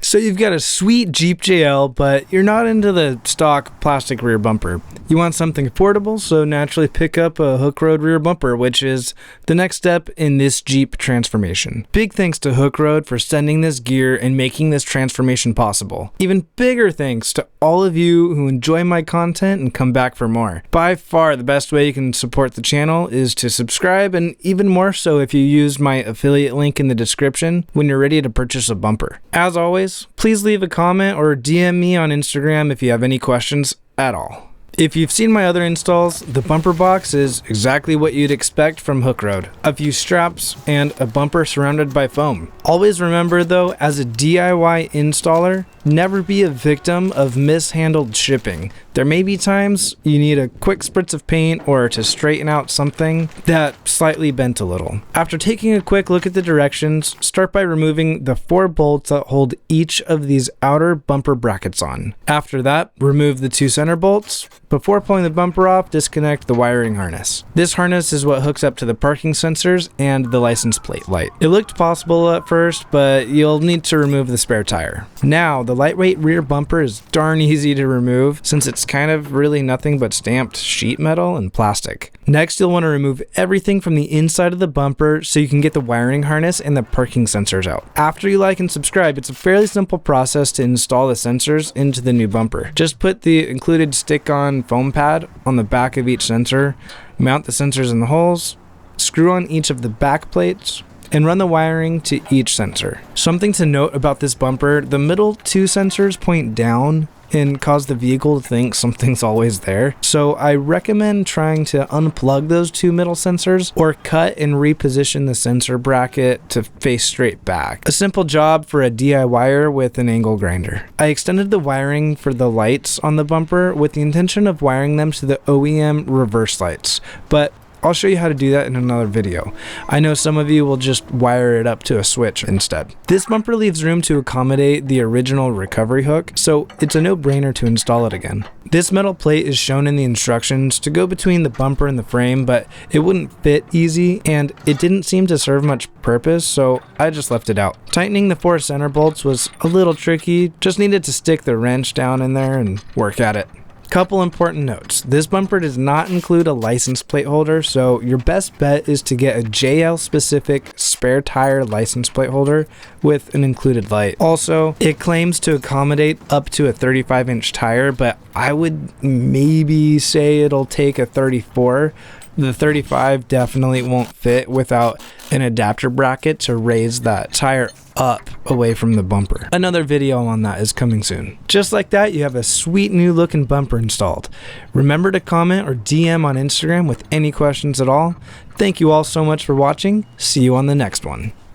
So you've got a sweet Jeep JL, but you're not into the stock plastic rear bumper. You want something affordable, so naturally pick up a Hooke Road rear bumper, which is the next step in this Jeep transformation. Big thanks to Hooke Road for sending this gear and making this transformation possible. Even bigger thanks to all of you who enjoy my content and come back for more. By far the best way you can support the channel is to subscribe, and even more so if you use my affiliate link in the description when you're ready to purchase a bumper. As always, please leave a comment or DM me on Instagram if you have any questions at all. If you've seen my other installs, the bumper box is exactly what you'd expect from Hooke Road. A few straps and a bumper surrounded by foam. Always remember though, as a DIY installer, never be a victim of mishandled shipping. There may be times you need a quick spritz of paint or to straighten out something that slightly bent a little. After taking a quick look at the directions, start by removing the 4 bolts that hold each of these outer bumper brackets on. After that, remove the 2 center bolts. Before pulling the bumper off, disconnect the wiring harness. This harness is what hooks up to the parking sensors and the license plate light. It looked possible at first, but you'll need to remove the spare tire. Now, the lightweight rear bumper is darn easy to remove since it's kind of really nothing but stamped sheet metal and plastic. Next, you'll want to remove everything from the inside of the bumper so you can get the wiring harness and the parking sensors out. After you like and subscribe, it's a fairly simple process to install the sensors into the new bumper. Just put the included stick-on foam pad on the back of each sensor, mount the sensors in the holes, screw on each of the back plates, and run the wiring to each sensor. Something to note about this bumper, the middle 2 sensors point down and cause the vehicle to think something's always there. So I recommend trying to unplug those 2 middle sensors or cut and reposition the sensor bracket to face straight back. A simple job for a DIYer with an angle grinder. I extended the wiring for the lights on the bumper with the intention of wiring them to the OEM reverse lights, but I'll show you how to do that in another video. I know some of you will just wire it up to a switch instead. This bumper leaves room to accommodate the original recovery hook, so it's a no-brainer to install it again. This metal plate is shown in the instructions to go between the bumper and the frame, but it wouldn't fit easy and it didn't seem to serve much purpose, so I just left it out. Tightening the 4 center bolts was a little tricky, just needed to stick the wrench down in there and work at it. Couple important notes. This bumper does not include a license plate holder, so your best bet is to get a JL specific spare tire license plate holder with an included light. Also, it claims to accommodate up to a 35-inch tire, but I would maybe say it'll take a 34. The 35 definitely won't fit without an adapter bracket to raise that tire up away from the bumper. Another video on that is coming soon. Just like that, you have a sweet new looking bumper installed. Remember to comment or DM on Instagram with any questions at all. Thank you all so much for watching. See you on the next one.